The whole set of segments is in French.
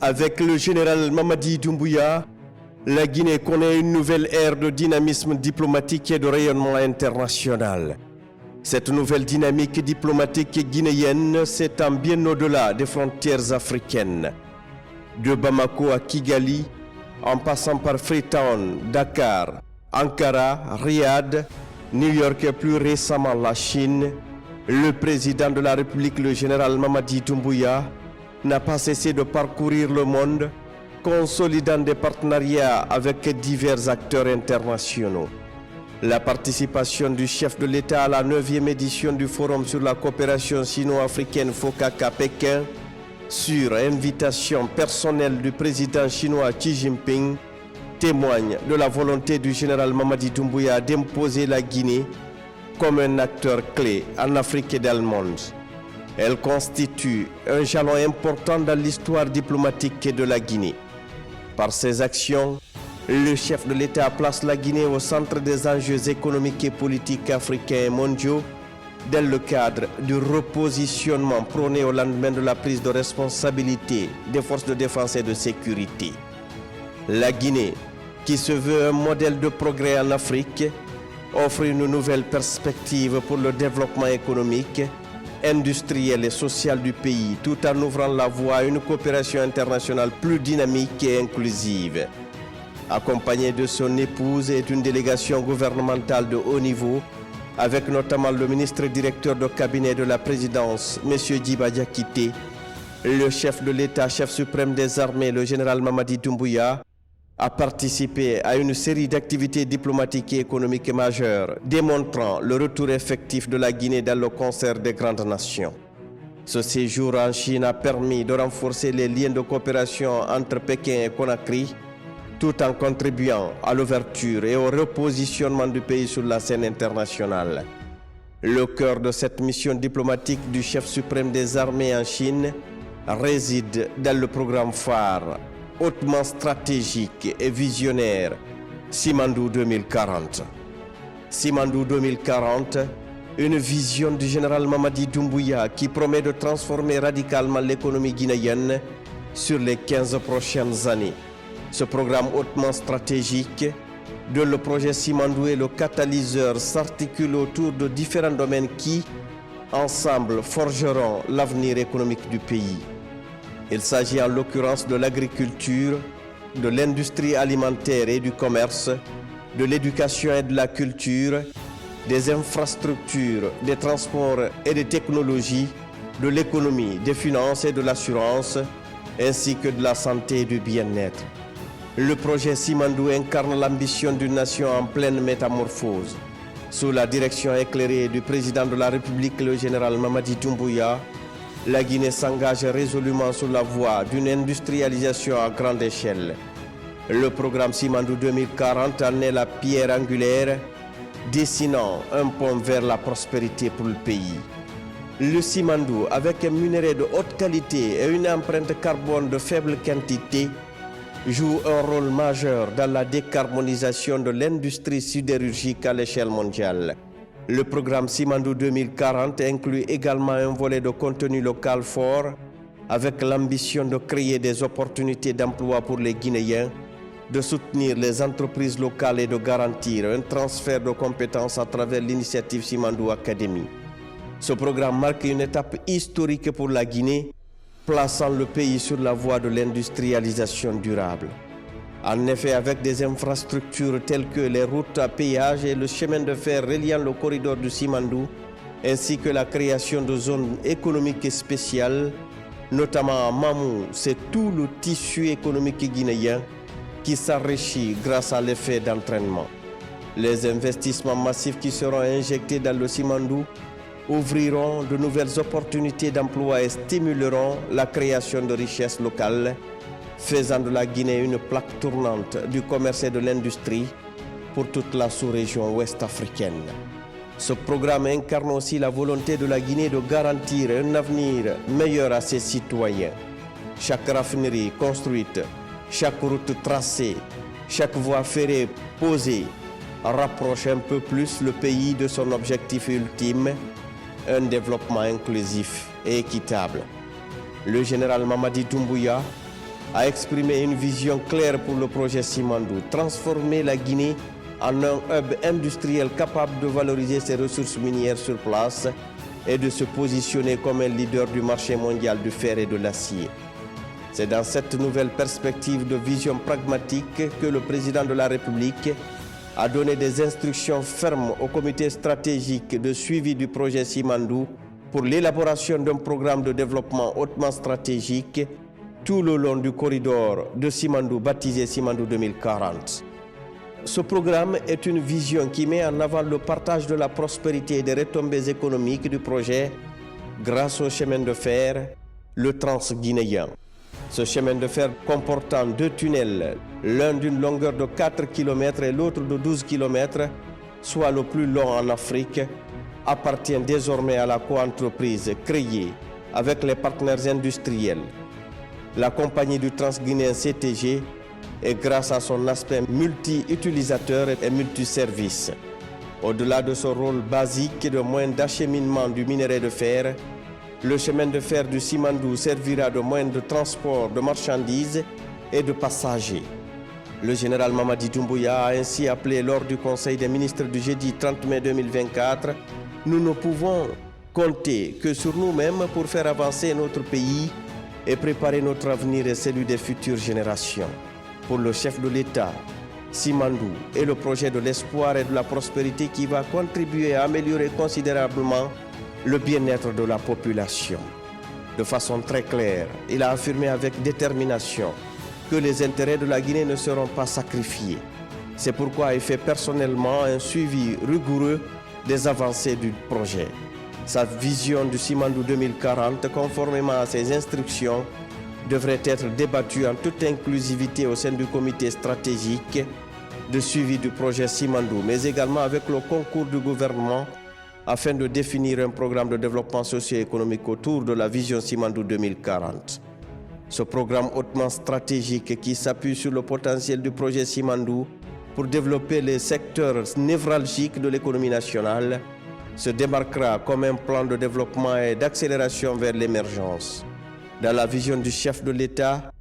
Avec le général Mamadi Doumbouya, la Guinée connaît une nouvelle ère de dynamisme diplomatique et de rayonnement international. Cette nouvelle dynamique diplomatique guinéenne s'étend bien au-delà des frontières africaines. De Bamako à Kigali, en passant par Freetown, Dakar, Ankara, Riyad, New York et plus récemment la Chine, le président de la République, le général Mamadi Doumbouya, n'a pas cessé de parcourir le monde, consolidant des partenariats avec divers acteurs internationaux. La participation du chef de l'État à la 9e édition du Forum sur la coopération sino-africaine FOCAC à Pékin, sur invitation personnelle du président chinois Xi Jinping, témoigne de la volonté du général Mamadi Doumbouya d'imposer la Guinée comme un acteur clé en Afrique et dans le monde. Elle constitue un jalon important dans l'histoire diplomatique de la Guinée. Par ses actions, le chef de l'État place la Guinée au centre des enjeux économiques et politiques africains et mondiaux dans le cadre du repositionnement prôné au lendemain de la prise de responsabilité des forces de défense et de sécurité. La Guinée, qui se veut un modèle de progrès en Afrique, offre une nouvelle perspective pour le développement économique, industrielle et sociale du pays, tout en ouvrant la voie à une coopération internationale plus dynamique et inclusive. Accompagné de son épouse et d'une délégation gouvernementale de haut niveau, avec notamment le ministre directeur de cabinet de la présidence, M. Djiba Diakité, le chef de l'État, chef suprême des armées, le général Mamadi Doumbouya, a participé à une série d'activités diplomatiques et économiques majeures, démontrant le retour effectif de la Guinée dans le concert des grandes nations. Ce séjour en Chine a permis de renforcer les liens de coopération entre Pékin et Conakry, tout en contribuant à l'ouverture et au repositionnement du pays sur la scène internationale. Le cœur de cette mission diplomatique du chef suprême des armées en Chine réside dans le programme phare hautement stratégique et visionnaire, Simandou 2040. Simandou 2040, une vision du général Mamadi Doumbouya qui promet de transformer radicalement l'économie guinéenne sur les 15 prochaines années. Ce programme hautement stratégique, dont le projet Simandou et le catalyseur s'articulent autour de différents domaines qui, ensemble, forgeront l'avenir économique du pays. Il s'agit en l'occurrence de l'agriculture, de l'industrie alimentaire et du commerce, de l'éducation et de la culture, des infrastructures, des transports et des technologies, de l'économie, des finances et de l'assurance, ainsi que de la santé et du bien-être. Le projet Simandou incarne l'ambition d'une nation en pleine métamorphose. Sous la direction éclairée du président de la République, le général Mamadi Doumbouya, la Guinée s'engage résolument sur la voie d'une industrialisation à grande échelle. Le programme Simandou 2040 en est la pierre angulaire, dessinant un pont vers la prospérité pour le pays. Le Simandou, avec un minerai de haute qualité et une empreinte carbone de faible quantité, joue un rôle majeur dans la décarbonisation de l'industrie sidérurgique à l'échelle mondiale. Le programme Simandou 2040 inclut également un volet de contenu local fort, avec l'ambition de créer des opportunités d'emploi pour les Guinéens, de soutenir les entreprises locales et de garantir un transfert de compétences à travers l'initiative Simandou Academy. Ce programme marque une étape historique pour la Guinée, plaçant le pays sur la voie de l'industrialisation durable. En effet, avec des infrastructures telles que les routes à péage et le chemin de fer reliant le corridor du Simandou, ainsi que la création de zones économiques spéciales, notamment à Mamou, c'est tout le tissu économique guinéen qui s'enrichit grâce à l'effet d'entraînement. Les investissements massifs qui seront injectés dans le Simandou ouvriront de nouvelles opportunités d'emploi et stimuleront la création de richesses locales, faisant de la Guinée une plaque tournante du commerce et de l'industrie pour toute la sous-région ouest-africaine. Ce programme incarne aussi la volonté de la Guinée de garantir un avenir meilleur à ses citoyens. Chaque raffinerie construite, chaque route tracée, chaque voie ferrée posée rapproche un peu plus le pays de son objectif ultime, un développement inclusif et équitable. Le général Mamadi Doumbouya a exprimé une vision claire pour le projet Simandou, transformer la Guinée en un hub industriel capable de valoriser ses ressources minières sur place et de se positionner comme un leader du marché mondial du fer et de l'acier. C'est dans cette nouvelle perspective de vision pragmatique que le président de la République a donné des instructions fermes au comité stratégique de suivi du projet Simandou pour l'élaboration d'un programme de développement hautement stratégique tout le long du corridor de Simandou baptisé Simandou 2040. Ce programme est une vision qui met en avant le partage de la prospérité et des retombées économiques du projet grâce au chemin de fer, le Trans-Guinéen. Ce chemin de fer comportant 2 tunnels, l'un d'une longueur de 4 km et l'autre de 12 km, soit le plus long en Afrique, appartient désormais à la coentreprise créée avec les partenaires industriels, la compagnie du Trans-Guinéen CTG, et grâce à son aspect multi-utilisateur et multiservice. Au-delà de son rôle basique de moyen d'acheminement du minerai de fer, le chemin de fer du Simandou servira de moyen de transport de marchandises et de passagers. Le général Mamadi Doumbouya a ainsi appelé lors du Conseil des ministres du jeudi 30 mai 2024 « Nous ne pouvons compter que sur nous-mêmes pour faire avancer notre pays et préparer notre avenir et celui des futures générations. » Pour le chef de l'État, Simandou est le projet de l'espoir et de la prospérité qui va contribuer à améliorer considérablement le bien-être de la population. De façon très claire, il a affirmé avec détermination que les intérêts de la Guinée ne seront pas sacrifiés. C'est pourquoi il fait personnellement un suivi rigoureux des avancées du projet. Sa vision du Simandou 2040, conformément à ses instructions, devrait être débattue en toute inclusivité au sein du comité stratégique de suivi du projet Simandou, mais également avec le concours du gouvernement afin de définir un programme de développement socio-économique autour de la vision Simandou 2040. Ce programme hautement stratégique qui s'appuie sur le potentiel du projet Simandou pour développer les secteurs névralgiques de l'économie nationale se démarquera comme un plan de développement et d'accélération vers l'émergence. Dans la vision du chef de l'État,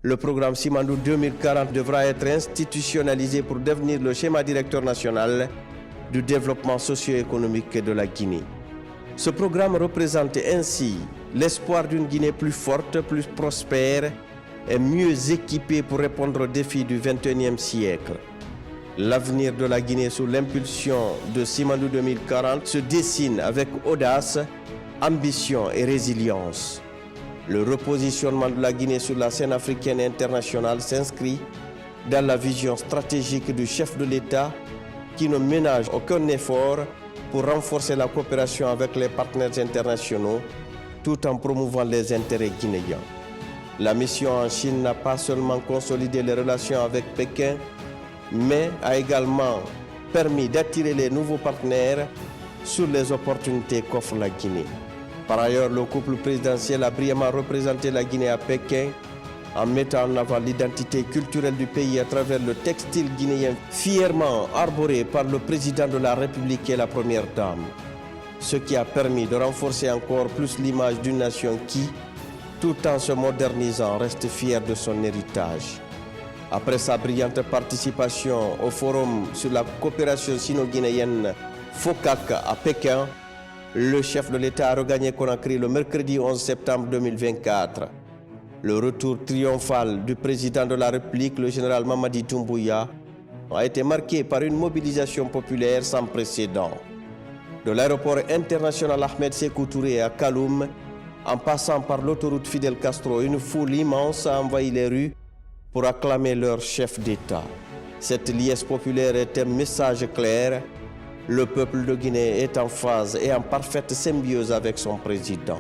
le programme Simandou 2040 devra être institutionnalisé pour devenir le schéma directeur national du développement socio-économique de la Guinée. Ce programme représente ainsi l'espoir d'une Guinée plus forte, plus prospère et mieux équipée pour répondre aux défis du XXIe siècle. L'avenir de la Guinée sous l'impulsion de Simandou 2040 se dessine avec audace, ambition et résilience. Le repositionnement de la Guinée sur la scène africaine et internationale s'inscrit dans la vision stratégique du chef de l'État qui ne ménage aucun effort pour renforcer la coopération avec les partenaires internationaux tout en promouvant les intérêts guinéens. La mission en Chine n'a pas seulement consolidé les relations avec Pékin, mais a également permis d'attirer les nouveaux partenaires sur les opportunités qu'offre la Guinée. Par ailleurs, le couple présidentiel a brillamment représenté la Guinée à Pékin en mettant en avant l'identité culturelle du pays à travers le textile guinéen fièrement arboré par le président de la République et la première dame. Ce qui a permis de renforcer encore plus l'image d'une nation qui, tout en se modernisant, reste fière de son héritage. Après sa brillante participation au forum sur la coopération sino-guinéenne FOCAC à Pékin, le chef de l'État a regagné Conakry le mercredi 11 septembre 2024. Le retour triomphal du président de la République, le général Mamadi Doumbouya, a été marqué par une mobilisation populaire sans précédent. De l'aéroport international Ahmed Sékou Touré à Kaloum, en passant par l'autoroute Fidel Castro, une foule immense a envahi les rues pour acclamer leur chef d'État. Cette liesse populaire est un message clair. Le peuple de Guinée est en phase et en parfaite symbiose avec son président.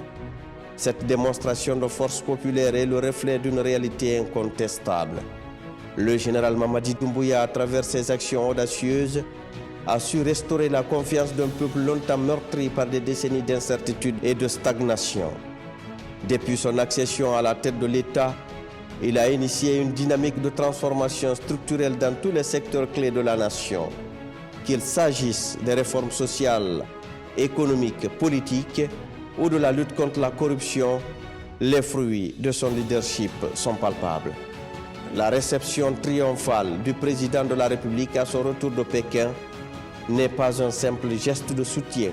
Cette démonstration de force populaire est le reflet d'une réalité incontestable. Le général Mamadi Doumbouya, à travers ses actions audacieuses, a su restaurer la confiance d'un peuple longtemps meurtri par des décennies d'incertitude et de stagnation. Depuis son accession à la tête de l'État, il a initié une dynamique de transformation structurelle dans tous les secteurs clés de la nation. Qu'il s'agisse des réformes sociales, économiques, politiques ou de la lutte contre la corruption, Les fruits de son leadership sont palpables. La réception triomphale du président de la République à son retour de Pékin n'est pas un simple geste de soutien,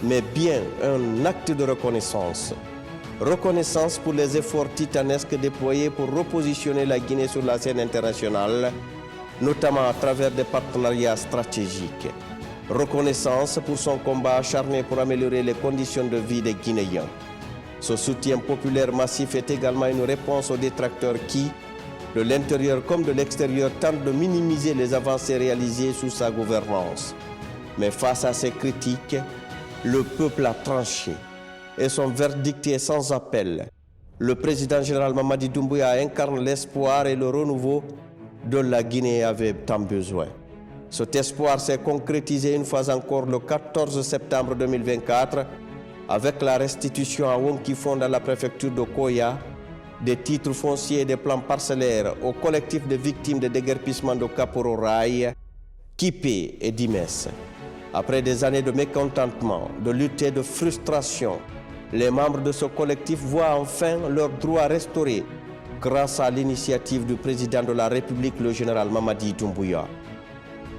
mais bien un acte de reconnaissance. Reconnaissance pour les efforts titanesques déployés pour repositionner la Guinée sur la scène internationale, notamment à travers des partenariats stratégiques. Reconnaissance pour son combat acharné pour améliorer les conditions de vie des Guinéens. Ce soutien populaire massif est également une réponse aux détracteurs qui, de l'intérieur comme de l'extérieur, tentent de minimiser les avancées réalisées sous sa gouvernance. Mais face à ces critiques, le peuple a tranché et son verdict est sans appel. Le président général Mamadi Doumbouya incarne l'espoir et le renouveau dont la Guinée avait tant besoin. Cet espoir s'est concrétisé une fois encore le 14 septembre 2024 avec la restitution à Wonkifon dans la préfecture de Koya des titres fonciers et des plans parcellaires au collectif de victimes de déguerpissement de Kaporo-Rai, Kipé et Dimes. Après des années de mécontentement, de lutte et de frustration, les membres de ce collectif voient enfin leurs droits restaurés grâce à l'initiative du président de la République, le général Mamadi Doumbouya.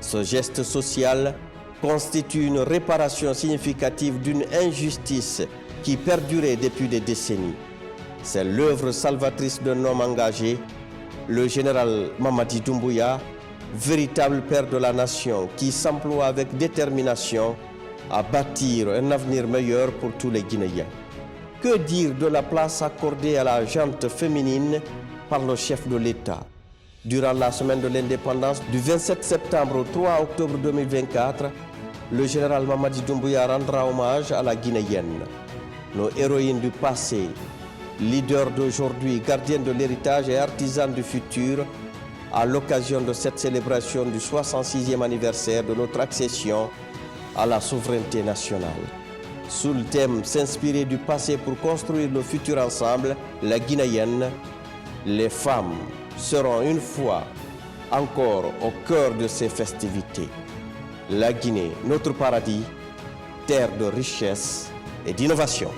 Ce geste social constitue une réparation significative d'une injustice qui perdurait depuis des décennies. C'est l'œuvre salvatrice d'un homme engagé, le général Mamadi Doumbouya, véritable père de la nation qui s'emploie avec détermination à bâtir un avenir meilleur pour tous les Guinéens. Que dire de la place accordée à la gente féminine par le chef de l'État? Durant la semaine de l'indépendance du 27 septembre au 3 octobre 2024, le général Mamadi Doumbouya rendra hommage à la Guinéenne. Nos héroïnes du passé, leaders d'aujourd'hui, gardiennes de l'héritage et artisans du futur, à l'occasion de cette célébration du 66e anniversaire de notre accession à la souveraineté nationale. Sous le thème « S'inspirer du passé pour construire le futur ensemble », la Guinéenne, les femmes seront une fois encore au cœur de ces festivités. La Guinée, notre paradis, terre de richesse et d'innovation.